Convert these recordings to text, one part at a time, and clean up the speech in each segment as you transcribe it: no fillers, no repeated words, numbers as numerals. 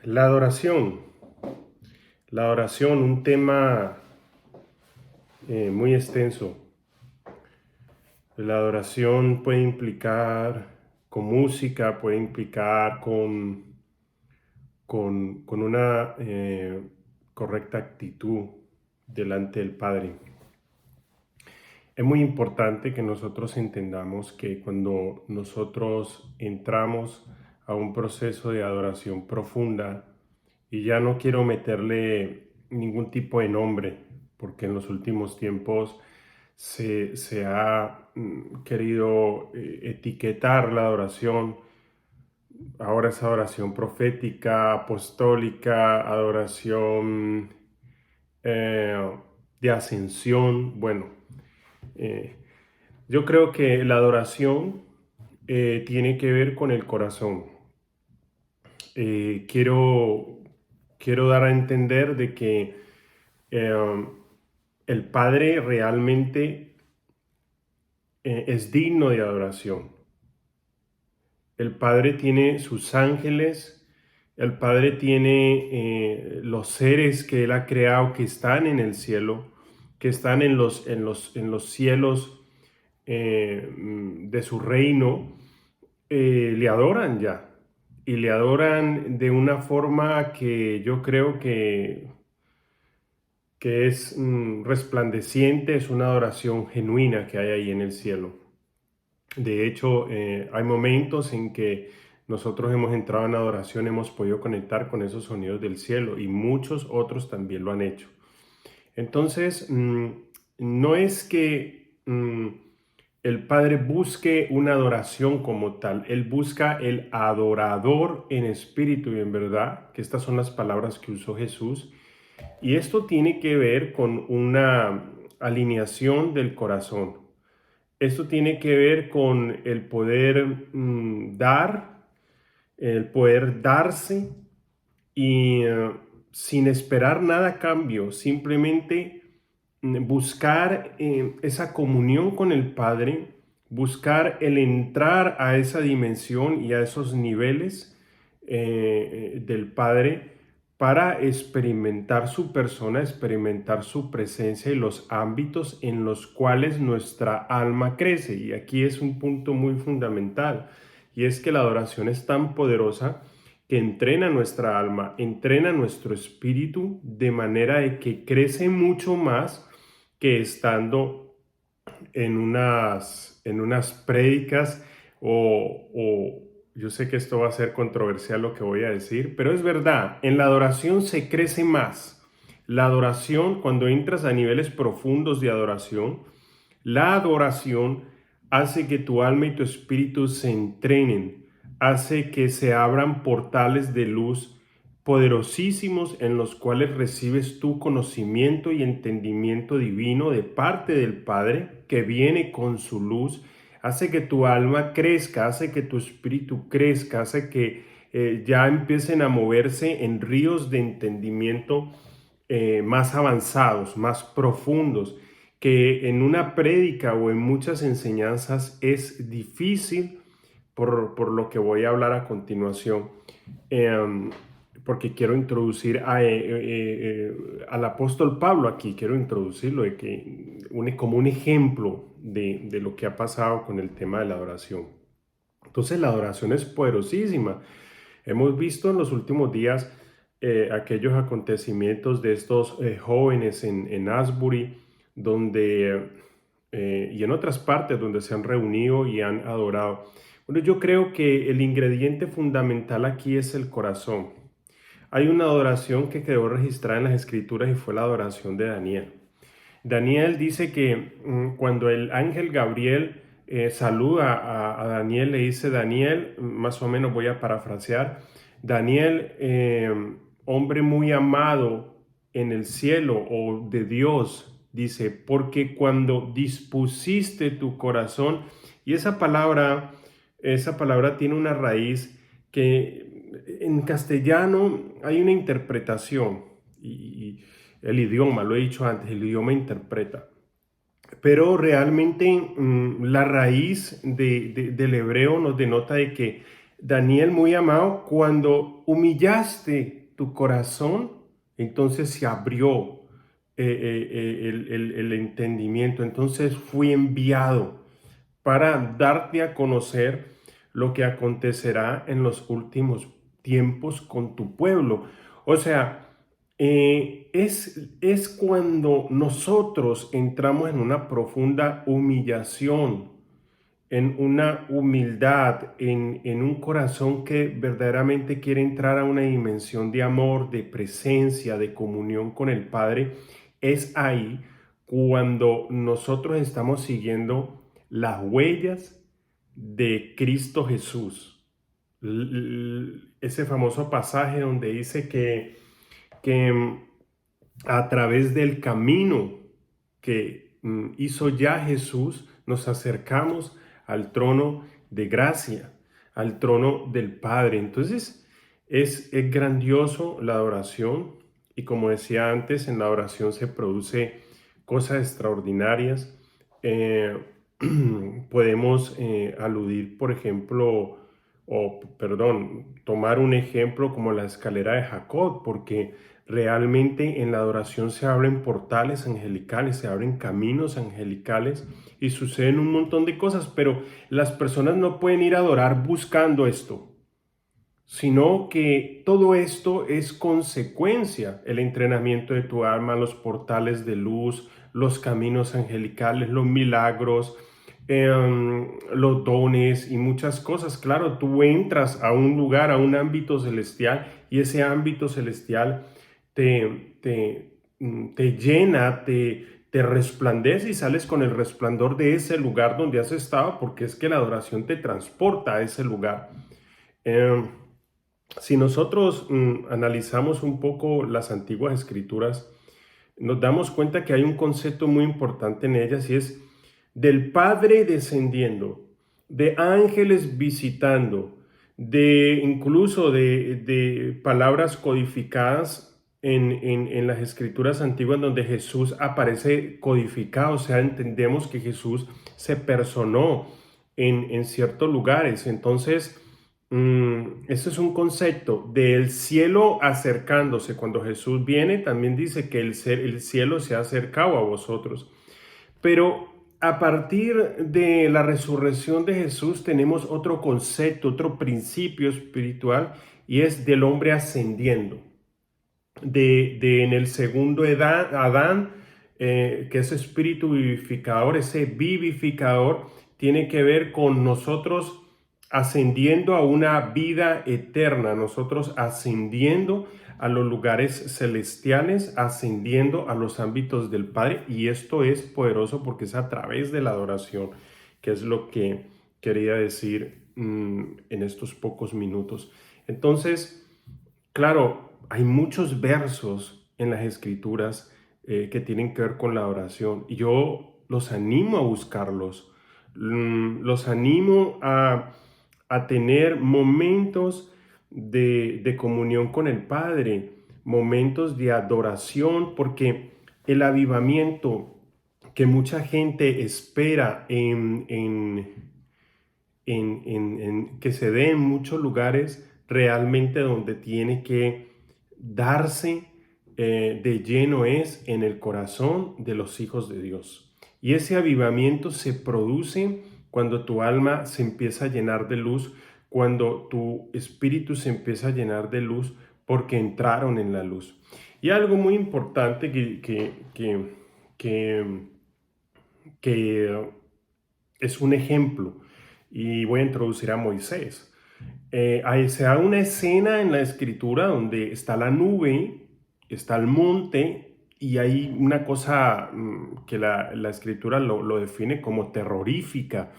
La adoración. La adoración, un tema muy extenso. La adoración puede implicar con música, puede implicar con una correcta actitud delante del Padre. Es muy importante que nosotros entendamos que cuando nosotros entramos a un proceso de adoración profunda, y ya no quiero meterle ningún tipo de nombre, porque en los últimos tiempos se ha querido etiquetar la adoración. Ahora es adoración profética, apostólica, adoración eh, de ascensión. Bueno, eh, yo creo que la adoración tiene que ver con el corazón. Quiero dar a entender de que eh, el Padre realmente es digno de adoración. El Padre tiene sus ángeles, el Padre tiene los seres que Él ha creado que están en el cielo, que están en los cielos de su reino, le adoran ya. Y le adoran de una forma que yo creo que es resplandeciente, es una adoración genuina que hay ahí en el cielo. De hecho, hay momentos en que nosotros hemos entrado en adoración, hemos podido conectar con esos sonidos del cielo y muchos otros también lo han hecho. Entonces, no es que el Padre busque una adoración como tal, Él busca el adorador en espíritu y en verdad, que estas son las palabras que usó Jesús, y esto tiene que ver con una alineación del corazón. Esto tiene que ver con el poder dar, el poder darse y sin esperar nada a cambio, simplemente buscar esa comunión con el Padre, buscar el entrar a esa dimensión y a esos niveles del Padre para experimentar su persona, experimentar su presencia y los ámbitos en los cuales nuestra alma crece. Y aquí es un punto muy fundamental, y es que la adoración es tan poderosa que entrena nuestra alma, entrena nuestro espíritu de manera de que crece mucho más que estando en unas prédicas o yo sé que esto va a ser controversial lo que voy a decir, pero es verdad, en la adoración se crece más. La adoración, cuando entras a niveles profundos de adoración, la adoración hace que tu alma y tu espíritu se entrenen, hace que se abran portales de luz poderosísimos en los cuales recibes tu conocimiento y entendimiento divino de parte del Padre que viene con su luz, hace que tu alma crezca, hace que tu espíritu crezca, hace que ya empiecen a moverse en ríos de entendimiento más avanzados, más profundos, que en una prédica o en muchas enseñanzas es difícil por lo que voy a hablar a continuación, eh, porque quiero introducir al apóstol Pablo aquí, quiero introducirlo como un ejemplo de lo que ha pasado con el tema de la adoración. Entonces la adoración es poderosísima. Hemos visto en los últimos días aquellos acontecimientos de estos jóvenes en Asbury, y en otras partes donde se han reunido y han adorado. Bueno, yo creo que el ingrediente fundamental aquí es el corazón. Hay una adoración que quedó registrada en las escrituras y fue la adoración de Daniel. Daniel dice que cuando el ángel Gabriel saluda a Daniel, le dice: Daniel, más o menos voy a parafrasear, Daniel, hombre muy amado en el cielo o de Dios, dice, porque cuando dispusiste tu corazón, y esa palabra tiene una raíz que en castellano hay una interpretación, y el idioma, lo he dicho antes, el idioma interpreta. Pero realmente la raíz del hebreo nos denota de que Daniel, muy amado, cuando humillaste tu corazón, entonces se abrió el entendimiento. Entonces fui enviado para darte a conocer lo que acontecerá en los últimos tiempos con tu pueblo. O sea, es cuando nosotros entramos en una profunda humillación, en una humildad, en un corazón que verdaderamente quiere entrar a una dimensión de amor, de presencia, de comunión con el Padre. Es ahí cuando nosotros estamos siguiendo las huellas de Cristo Jesús. Ese famoso pasaje donde dice que a través del camino que hizo ya Jesús, nos acercamos al trono de gracia, al trono del Padre. Entonces, es grandioso la adoración y como decía antes, en la oración se produce cosas extraordinarias. Eh, Podemos aludir, por ejemplo, tomar un ejemplo como la escalera de Jacob, porque realmente en la adoración se abren portales angelicales, se abren caminos angelicales y suceden un montón de cosas, pero las personas no pueden ir a adorar buscando esto, sino que todo esto es consecuencia, el entrenamiento de tu alma, los portales de luz, los caminos angelicales, los milagros, los dones y muchas cosas. Claro, tú entras a un lugar, a un ámbito celestial y ese ámbito celestial te llena, te resplandece y sales con el resplandor de ese lugar donde has estado, porque es que la adoración te transporta a ese lugar. Eh, si nosotros analizamos un poco las antiguas escrituras, nos damos cuenta que hay un concepto muy importante en ellas y es del Padre descendiendo, de ángeles visitando, de incluso de palabras codificadas en las escrituras antiguas donde Jesús aparece codificado. O sea, entendemos que Jesús se personó en ciertos lugares. Entonces, ese es un concepto del cielo acercándose. Cuando Jesús viene, también dice que el cielo se ha acercado a vosotros. Pero a partir de la resurrección de Jesús tenemos otro concepto, otro principio espiritual y es del hombre ascendiendo. En el segundo Adán, que es espíritu vivificador, ese vivificador tiene que ver con nosotros ascendiendo a una vida eterna, nosotros ascendiendo a los lugares celestiales, ascendiendo a los ámbitos del Padre, y esto es poderoso porque es a través de la adoración, que es lo que quería decir en estos pocos minutos. Entonces, claro, hay muchos versos en las escrituras que tienen que ver con la oración y yo los animo a buscarlos, los animo a tener momentos de comunión con el Padre, momentos de adoración, porque el avivamiento que mucha gente espera que se dé en muchos lugares, realmente donde tiene que darse de lleno es en el corazón de los hijos de Dios. Y ese avivamiento se produce cuando tu alma se empieza a llenar de luz, cuando tu espíritu se empieza a llenar de luz porque entraron en la luz. Y algo muy importante que, que es un ejemplo, y voy a introducir a Moisés. Ahí se da una escena en la escritura donde está la nube, está el monte, y hay una cosa que la escritura lo define como terrorífica.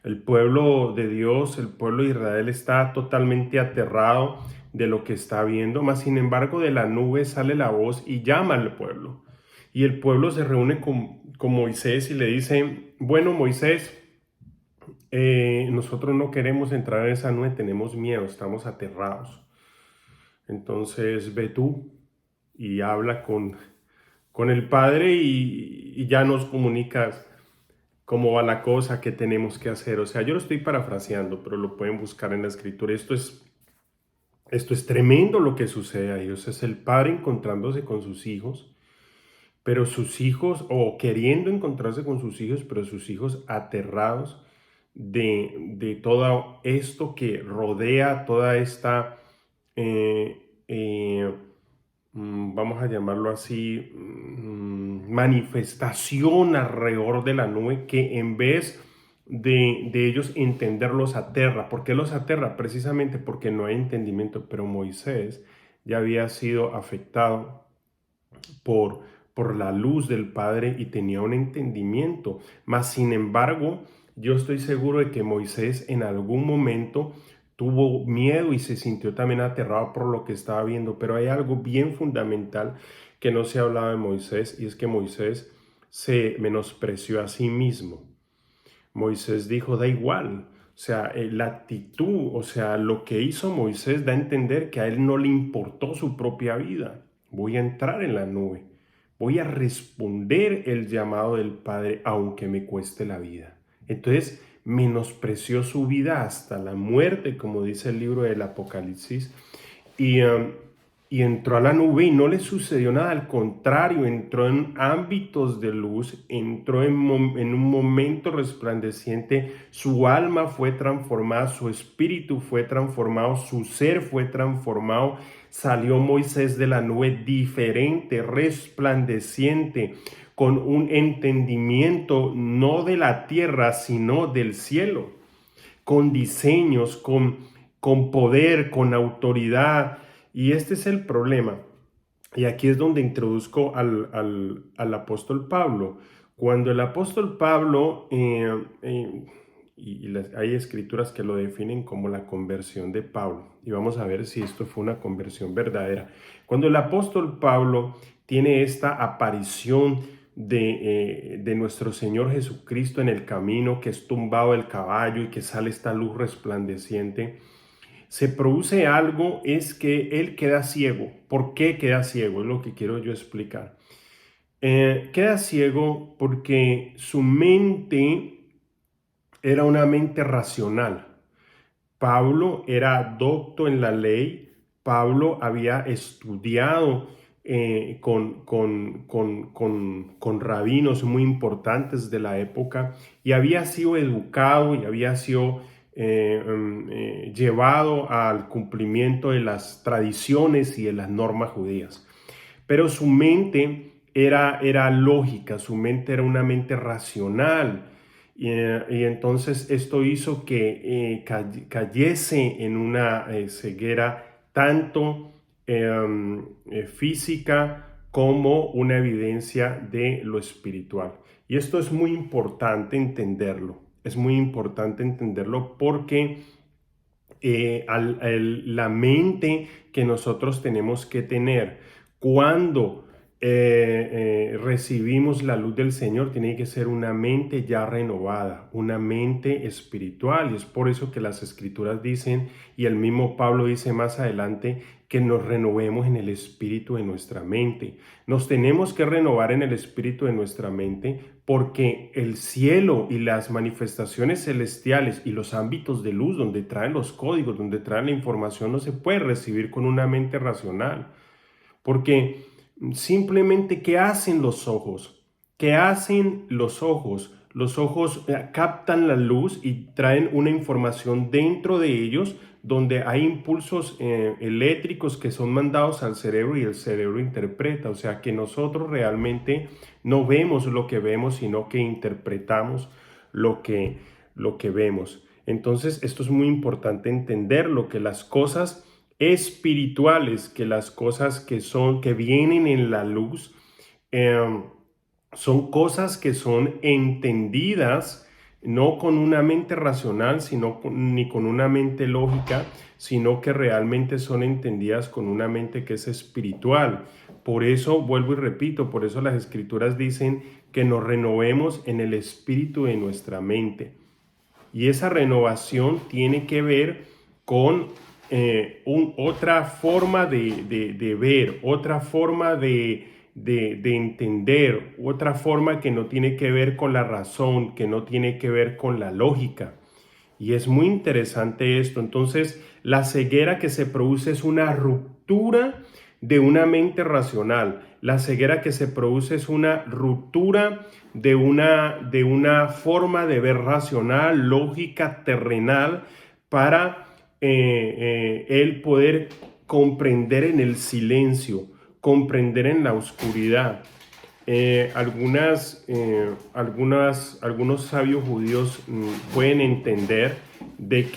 El pueblo de Dios, el pueblo de Israel está totalmente aterrado de lo que está viendo, mas sin embargo de la nube sale la voz y llama al pueblo. Y el pueblo se reúne con Moisés y le dice, bueno Moisés, nosotros no queremos entrar en esa nube, tenemos miedo, estamos aterrados. Entonces ve tú y habla con el Padre y ya nos comunicas cómo va la cosa, qué tenemos que hacer. O sea, yo lo estoy parafraseando, pero lo pueden buscar en la escritura. Esto es tremendo lo que sucede ahí. O sea, es el padre encontrándose con sus hijos, pero sus hijos, o queriendo encontrarse con sus hijos, pero sus hijos aterrados de todo esto que rodea toda esta, vamos a llamarlo así, manifestación alrededor de la nube, que en vez de ellos entenderlos aterra. ¿Por qué los aterra? Precisamente porque no hay entendimiento, pero Moisés ya había sido afectado por, por la luz del Padre y tenía un entendimiento. Mas, sin embargo, yo estoy seguro de que Moisés en algún momento tuvo miedo y se sintió también aterrado por lo que estaba viendo. Pero hay algo bien fundamental que no se ha hablado de Moisés, y es que Moisés se menospreció a sí mismo. Moisés dijo, da igual. O sea, la actitud, o sea, lo que hizo Moisés da a entender que a él no le importó su propia vida. Voy a entrar en la nube. Voy a responder el llamado del Padre aunque me cueste la vida. Entonces, menospreció su vida hasta la muerte, como dice el libro del Apocalipsis, y, y entró a la nube y no le sucedió nada, al contrario, entró en ámbitos de luz, entró en un momento resplandeciente, su alma fue transformada, su espíritu fue transformado, su ser fue transformado. Salió Moisés de la nube diferente, resplandeciente, con un entendimiento no de la tierra, sino del cielo, con diseños, con poder, con autoridad. Y este es el problema. Y aquí es donde introduzco al apóstol Pablo. Cuando el apóstol Pablo, hay escrituras que lo definen como la conversión de Pablo, y vamos a ver si esto fue una conversión verdadera. Cuando el apóstol Pablo tiene esta aparición de nuestro Señor Jesucristo en el camino, que es tumbado el caballo y que sale esta luz resplandeciente, se produce algo, es que él queda ciego. ¿Por qué queda ciego? Es lo que quiero yo explicar. Queda ciego porque su mente era una mente racional. Pablo era docto en la ley. Pablo había estudiado con rabinos muy importantes de la época, y había sido educado y había sido llevado al cumplimiento de las tradiciones y de las normas judías. Pero su mente era lógica, su mente era una mente racional. Y entonces esto hizo que cayese en una ceguera tanto física como una evidencia de lo espiritual. Y esto es muy importante entenderlo. Es muy importante entenderlo porque la mente que nosotros tenemos que tener cuando recibimos la luz del Señor tiene que ser una mente ya renovada, una mente espiritual. Y es por eso que las escrituras dicen, y el mismo Pablo dice más adelante, que nos renovemos en el espíritu de nuestra mente. Nos tenemos que renovar en el espíritu de nuestra mente, porque el cielo y las manifestaciones celestiales y los ámbitos de luz donde traen los códigos, donde traen la información, no se puede recibir con una mente racional. Porque simplemente, ¿qué hacen los ojos? ¿Qué hacen los ojos? Los ojos captan la luz y traen una información dentro de ellos, donde hay impulsos eléctricos que son mandados al cerebro y el cerebro interpreta. O sea que nosotros realmente no vemos lo que vemos, sino que interpretamos lo que vemos. Entonces, esto es muy importante entenderlo, que las cosas espirituales, que las cosas que vienen en la luz, son cosas que son entendidas no con una mente racional, ni con una mente lógica, sino que realmente son entendidas con una mente que es espiritual. Por eso, vuelvo y repito, por eso las escrituras dicen que nos renovemos en el espíritu de nuestra mente. Y esa renovación tiene que ver con otra forma de ver, otra forma de de entender, otra forma que no tiene que ver con la razón, que no tiene que ver con la lógica. Y es muy interesante esto. Entonces, la ceguera que se produce es una ruptura de una mente racional. La ceguera que se produce es una ruptura de una forma de ver racional, lógica, terrenal, para él poder comprender en el silencio, comprender en la oscuridad. Algunos sabios judíos pueden entender de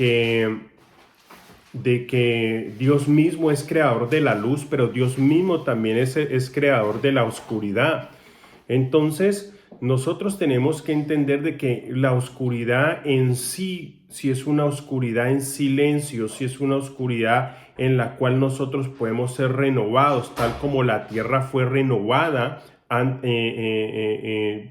que Dios mismo es creador de la luz, pero Dios mismo también es creador de la oscuridad. Entonces, nosotros tenemos que entender de que la oscuridad en sí, si es una oscuridad en silencio, si es una oscuridad en la cual nosotros podemos ser renovados, tal como la tierra fue renovada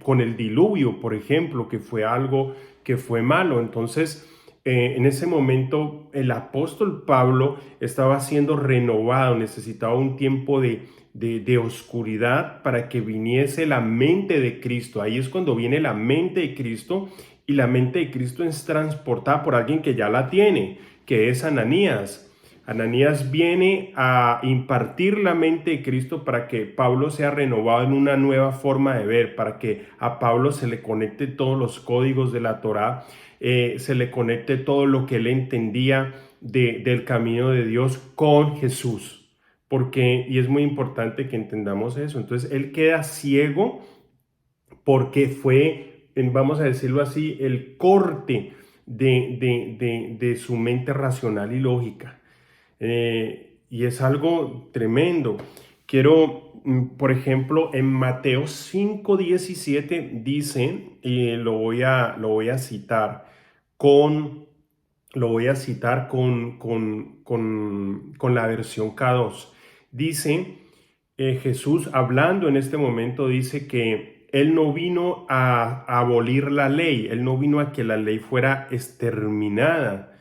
con el diluvio, por ejemplo, que fue algo que fue malo. Entonces, en ese momento el apóstol Pablo estaba siendo renovado, necesitaba un tiempo de oscuridad para que viniese la mente de Cristo. Ahí es cuando viene la mente de Cristo, y la mente de Cristo es transportada por alguien que ya la tiene, que es Ananías. Ananías viene a impartir la mente de Cristo para que Pablo sea renovado en una nueva forma de ver, para que a Pablo se le conecte todos los códigos de la Torá, se le conecte todo lo que él entendía del camino de Dios con Jesús. Porque, y es muy importante que entendamos eso, entonces él queda ciego porque fue, vamos a decirlo así, el corte de su mente racional y lógica. Y es algo tremendo. Quiero, por ejemplo, en Mateo 5:17 dice, y lo voy a citar con, con la versión K2. Dice, Jesús hablando en este momento dice que Él no vino a abolir la ley, Él no vino a que la ley fuera exterminada.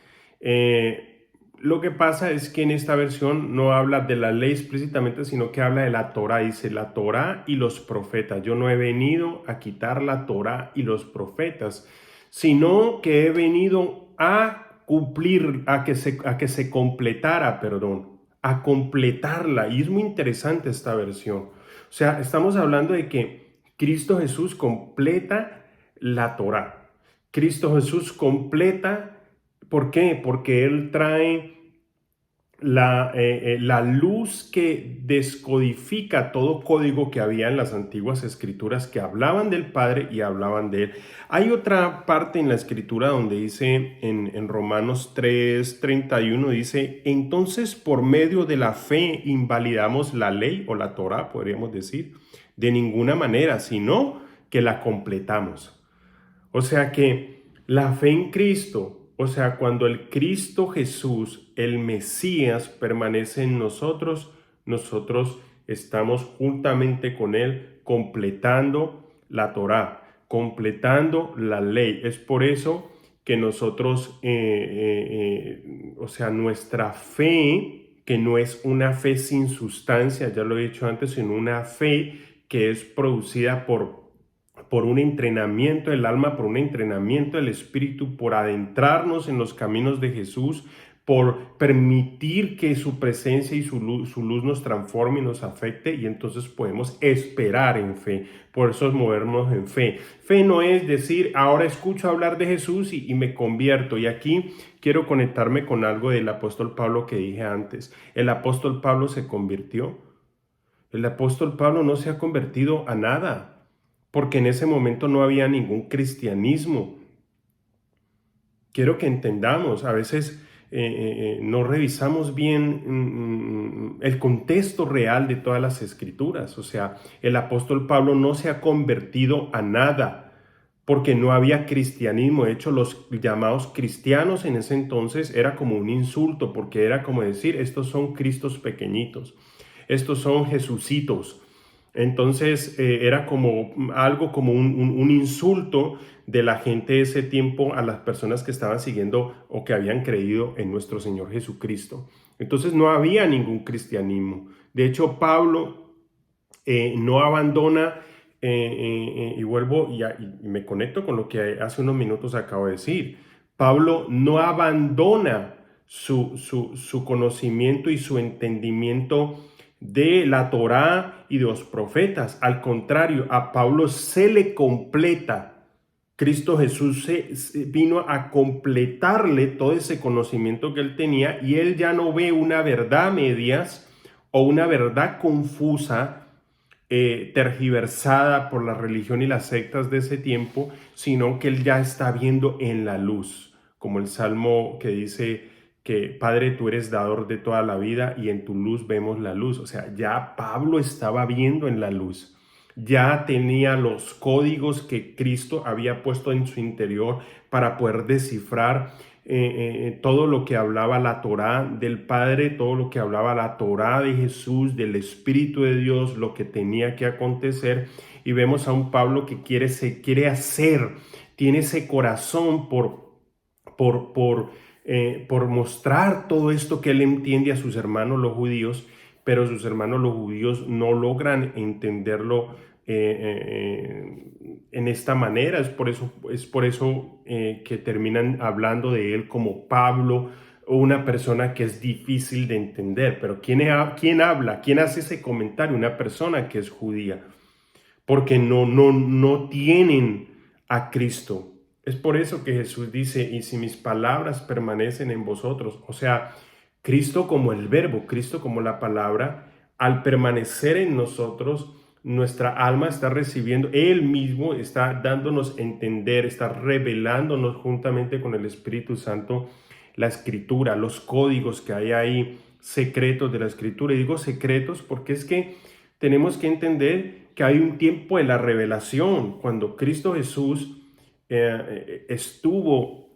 Lo que pasa es que en esta versión no habla de la ley explícitamente, sino que habla de la Torá. Dice la Torá y los profetas. Yo no he venido a quitar la Torá y los profetas, sino que he venido a cumplir, a que se completara, perdón, a completarla. Y es muy interesante esta versión. O sea, estamos hablando de que Cristo Jesús completa la Torá. Cristo Jesús completa, ¿por qué? Porque Él trae la luz que descodifica todo código que había en las antiguas escrituras que hablaban del Padre y hablaban de Él. Hay otra parte en la escritura donde dice en Romanos 3:31, dice, entonces por medio de la fe invalidamos la ley o la Torá, podríamos decir, de ninguna manera, sino que la completamos. O sea que la fe en Cristo, o sea, cuando el Cristo Jesús, el Mesías, permanece en nosotros, nosotros estamos juntamente con Él completando la Torá, completando la ley. Es por eso que nosotros, o sea, nuestra fe, que no es una fe sin sustancia, ya lo he dicho antes, sino una fe que es producida por un entrenamiento del alma, por un entrenamiento del espíritu, por adentrarnos en los caminos de Jesús, por permitir que su presencia y su luz nos transforme y nos afecte, y entonces podemos esperar en fe. Por eso es movernos en fe. Fe no es decir, ahora escucho hablar de Jesús y me convierto. Y aquí quiero conectarme con algo del apóstol Pablo que dije antes. El apóstol Pablo se convirtió. El apóstol Pablo no se ha convertido a nada, porque en ese momento no había ningún cristianismo. Quiero que entendamos, a veces no revisamos bien el contexto real de todas las escrituras. O sea, el apóstol Pablo no se ha convertido a nada, porque no había cristianismo. De hecho, los llamados cristianos en ese entonces era como un insulto, porque era como decir, estos son Cristos pequeñitos, estos son Jesucitos. Entonces era como algo como un insulto de la gente de ese tiempo a las personas que estaban siguiendo o que habían creído en nuestro Señor Jesucristo. Entonces no había ningún cristianismo. De hecho, Pablo no abandona, y vuelvo y me conecto con lo que hace unos minutos acabo de decir. Pablo no abandona su conocimiento y su entendimiento de la Torá y de los profetas. Al contrario, a Pablo se le completa. Cristo Jesús vino a completarle todo ese conocimiento que él tenía, y él ya no ve una verdad a medias o una verdad confusa, tergiversada por la religión y las sectas de ese tiempo, sino que él ya está viendo en la luz, como el Salmo que dice que Padre, tú eres dador de toda la vida y en tu luz vemos la luz. O sea, ya Pablo estaba viendo en la luz, ya tenía los códigos que Cristo había puesto en su interior para poder descifrar todo lo que hablaba la Torá del Padre, todo lo que hablaba la Torá de Jesús, del Espíritu de Dios, lo que tenía que acontecer. Y vemos a un Pablo que se quiere hacer, tiene ese corazón por mostrar todo esto que él entiende a sus hermanos los judíos, pero sus hermanos los judíos no logran entenderlo en esta manera. Es por eso que terminan hablando de él como Pablo, o una persona que es difícil de entender. Pero ¿quién habla? ¿Quién hace ese comentario? Una persona que es judía, porque no tienen a Cristo. Es por eso que Jesús dice, y si mis palabras permanecen en vosotros, o sea, Cristo como el verbo, Cristo como la palabra, al permanecer en nosotros, nuestra alma está recibiendo, Él mismo está dándonos a entender, está revelándonos juntamente con el Espíritu Santo la Escritura, los códigos que hay ahí, secretos de la Escritura. Y digo secretos porque es que tenemos que entender que hay un tiempo de la revelación. Cuando Cristo Jesús estuvo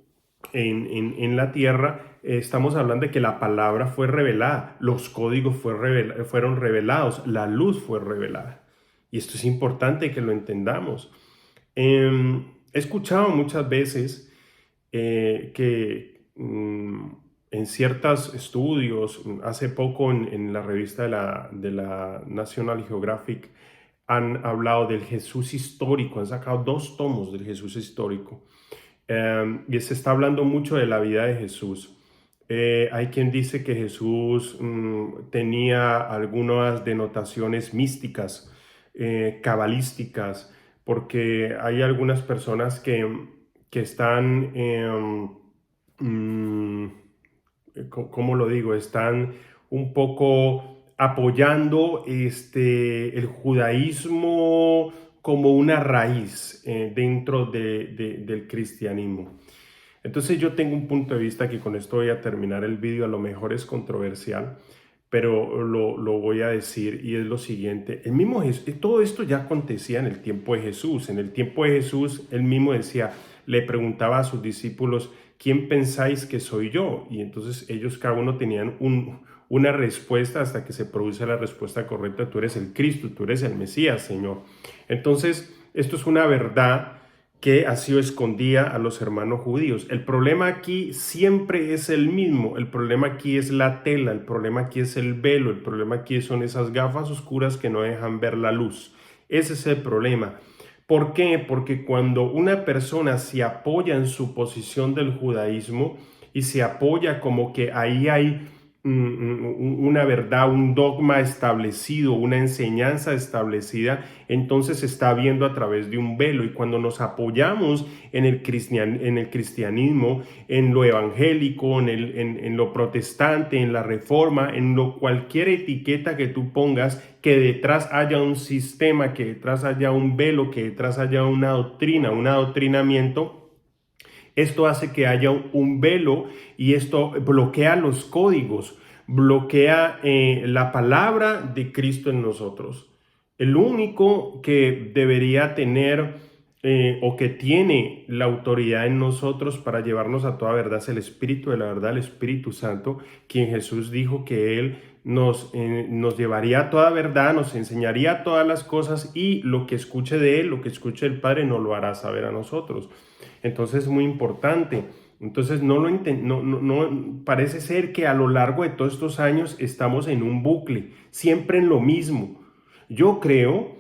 en la tierra, estamos hablando de que la palabra fue revelada, los códigos fueron revelados, la luz fue revelada. Y esto es importante que lo entendamos. He escuchado muchas veces que en ciertos estudios, hace poco en la revista de la National Geographic, han hablado del Jesús histórico, han sacado 2 tomos del Jesús histórico, y se está hablando mucho de la vida de Jesús. Hay quien dice que Jesús tenía algunas denotaciones místicas, cabalísticas, porque hay algunas personas que están, ¿cómo lo digo? Están un poco apoyando el judaísmo como una raíz dentro del cristianismo. Entonces yo tengo un punto de vista que con esto voy a terminar el vídeo, a lo mejor es controversial, pero lo voy a decir, y es lo siguiente. Todo esto ya acontecía en el tiempo de Jesús. En el tiempo de Jesús, él mismo decía, le preguntaba a sus discípulos, ¿quién pensáis que soy yo? Y entonces ellos cada uno tenían una respuesta hasta que se produce la respuesta correcta. Tú eres el Cristo, tú eres el Mesías, Señor. Entonces, esto es una verdad que ha sido escondida a los hermanos judíos. El problema aquí siempre es el mismo. El problema aquí es la tela, el problema aquí es el velo, el problema aquí son esas gafas oscuras que no dejan ver la luz. Ese es el problema. ¿Por qué? Porque cuando una persona se apoya en su posición del judaísmo y se apoya como que ahí hay una verdad, un dogma establecido, una enseñanza establecida, entonces se está viendo a través de un velo. Y cuando nos apoyamos en el cristianismo, en lo evangélico, en lo protestante, en la reforma, cualquier etiqueta que tú pongas, que detrás haya un sistema, que detrás haya un velo, que detrás haya una doctrina, un adoctrinamiento, esto hace que haya un velo, y esto bloquea los códigos, bloquea la palabra de Cristo en nosotros. El único que debería tener o que tiene la autoridad en nosotros para llevarnos a toda verdad es el Espíritu de la verdad, el Espíritu Santo, quien Jesús dijo que Él nos llevaría a toda verdad, nos enseñaría todas las cosas, y lo que escuche de Él, lo que escuche del Padre, nos lo hará saber a nosotros. Entonces es muy importante. Entonces parece ser que a lo largo de todos estos años estamos en un bucle, siempre en lo mismo. Yo creo,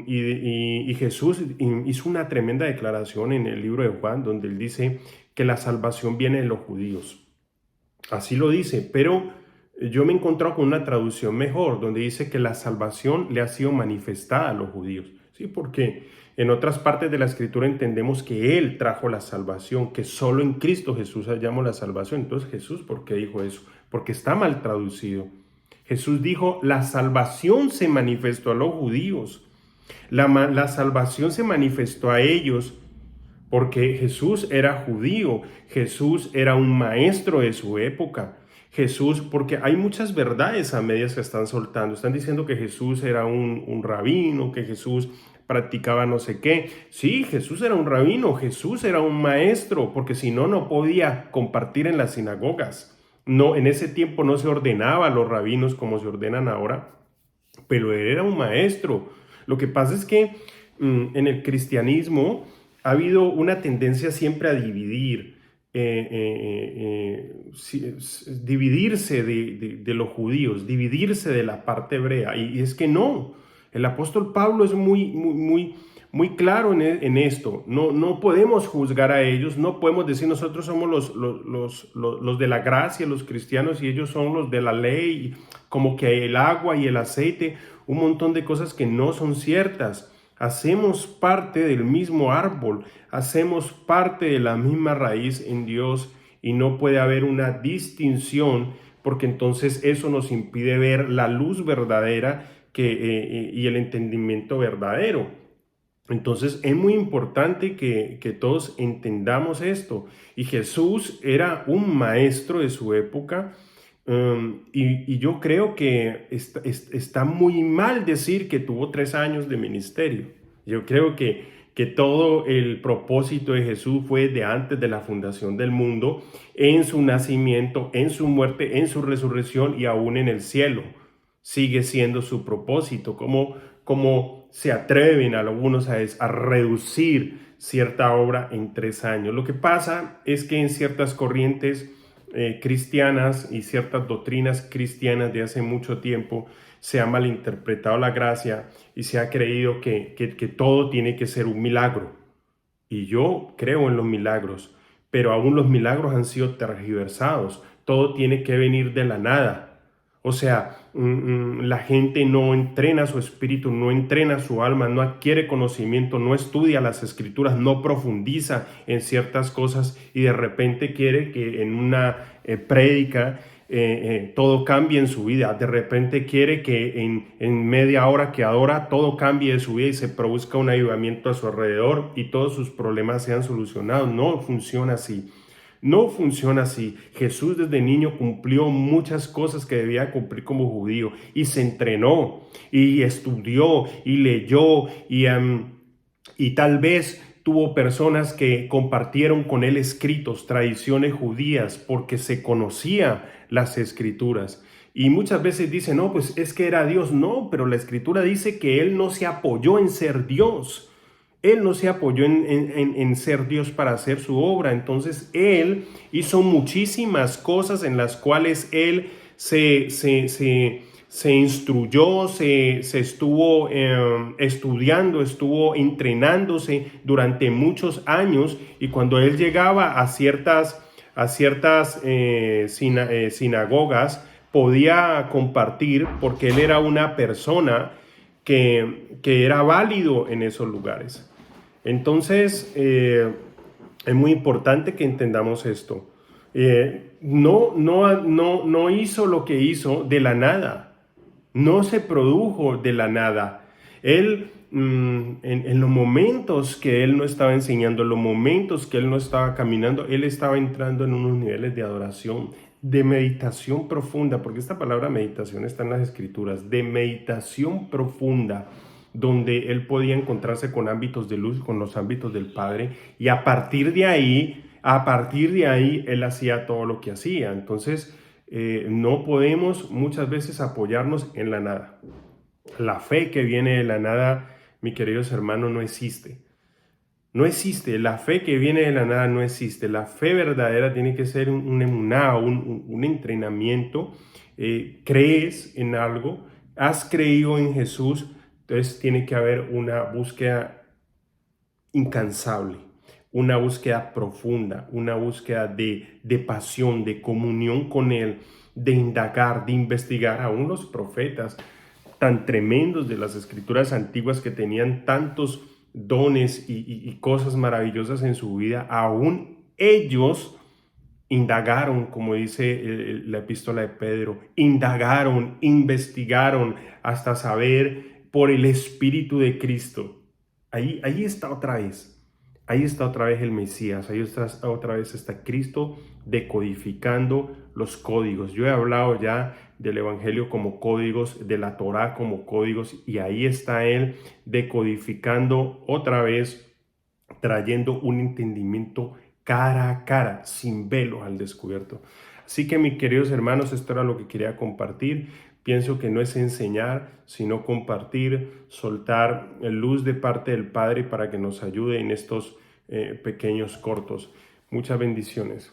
y Jesús hizo una tremenda declaración en el libro de Juan, donde él dice que la salvación viene de los judíos. Así lo dice, pero yo me he encontrado con una traducción mejor, donde dice que la salvación le ha sido manifestada a los judíos. Sí, porque en otras partes de la Escritura entendemos que Él trajo la salvación, que solo en Cristo Jesús hallamos la salvación. Entonces, Jesús, ¿por qué dijo eso? Porque está mal traducido. Jesús dijo, la salvación se manifestó a los judíos. La salvación se manifestó a ellos porque Jesús era judío, Jesús era un maestro de su época. Jesús, porque hay muchas verdades a medias que están soltando. Están diciendo que Jesús era un rabino, que Jesús practicaba no sé qué. Sí, Jesús era un rabino, Jesús era un maestro, porque si no, no podía compartir en las sinagogas. No, en ese tiempo no se ordenaba a los rabinos como se ordenan ahora, pero él era un maestro. Lo que pasa es que en el cristianismo ha habido una tendencia siempre a dividirse de los judíos, dividirse de la parte hebrea. Y es que no, el apóstol Pablo es muy claro en esto. No podemos juzgar a ellos, no podemos decir nosotros somos los de la gracia, los cristianos, y ellos son los de la ley, como que el agua y el aceite, un montón de cosas que no son ciertas. Hacemos parte del mismo árbol, hacemos parte de la misma raíz en Dios y no puede haber una distinción porque entonces eso nos impide ver la luz verdadera y el entendimiento verdadero. Entonces es muy importante que todos entendamos esto. Y Jesús era un maestro de su época. Y yo creo que está muy mal decir que tuvo 3 años de ministerio. Yo creo que todo el propósito de Jesús fue de antes de la fundación del mundo, en su nacimiento, en su muerte, en su resurrección y aún en el cielo. Sigue siendo su propósito. Como se atreven algunos a reducir cierta obra en 3 años. Lo que pasa es que en ciertas corrientes cristianas y ciertas doctrinas cristianas de hace mucho tiempo se ha malinterpretado la gracia y se ha creído que todo tiene que ser un milagro. Y yo creo en los milagros, pero aún los milagros han sido tergiversados. Todo tiene que venir de la nada. O sea, la gente no entrena su espíritu, no entrena su alma, no adquiere conocimiento, no estudia las escrituras, no profundiza en ciertas cosas y de repente quiere que en una prédica todo cambie en su vida. De repente quiere que en media hora que adora todo cambie de su vida y se produzca un avivamiento a su alrededor y todos sus problemas sean solucionados. No funciona así. No funciona así. Jesús desde niño cumplió muchas cosas que debía cumplir como judío y se entrenó y estudió y leyó y tal vez tuvo personas que compartieron con él escritos, tradiciones judías, porque se conocía las escrituras. Y muchas veces dicen, no, pues es que era Dios. No, pero la escritura dice que él no se apoyó en ser Dios. Él no se apoyó en ser Dios para hacer su obra. Entonces él hizo muchísimas cosas en las cuales él se instruyó, se estuvo estudiando, estuvo entrenándose durante muchos años, y cuando él llegaba a ciertas sinagogas podía compartir porque él era una persona que era válido en esos lugares. Entonces, es muy importante que entendamos esto. No hizo lo que hizo de la nada. No se produjo de la nada. Él, en los momentos que él no estaba enseñando, en los momentos que él no estaba caminando, él estaba entrando en unos niveles de adoración, de meditación profunda, porque esta palabra meditación está en las escrituras, de meditación profunda, donde él podía encontrarse con ámbitos de luz, con los ámbitos del Padre, y a partir de ahí él hacía todo lo que hacía. Entonces, no podemos muchas veces apoyarnos en la nada. La fe que viene de la nada, mis queridos hermanos, no existe. No existe. La fe que viene de la nada no existe. La fe verdadera tiene que ser un emuná, un entrenamiento. Crees en algo, has creído en Jesús, entonces tiene que haber una búsqueda incansable, una búsqueda profunda, una búsqueda de pasión, de comunión con Él, de indagar, de investigar. Aún los profetas tan tremendos de las escrituras antiguas que tenían tantos dones y cosas maravillosas en su vida, aún ellos indagaron, como dice la epístola de Pedro, indagaron, investigaron hasta saber por el Espíritu de Cristo. Ahí está otra vez. Ahí está otra vez el Mesías, ahí está otra vez está Cristo decodificando los códigos. Yo he hablado ya del Evangelio como códigos, de la Torá como códigos, y ahí está Él decodificando otra vez, trayendo un entendimiento cara a cara, sin velo al descubierto. Así que mis queridos hermanos, esto era lo que quería compartir. Pienso que no es enseñar, sino compartir, soltar luz de parte del Padre para que nos ayude en estos pequeños cortos. Muchas bendiciones.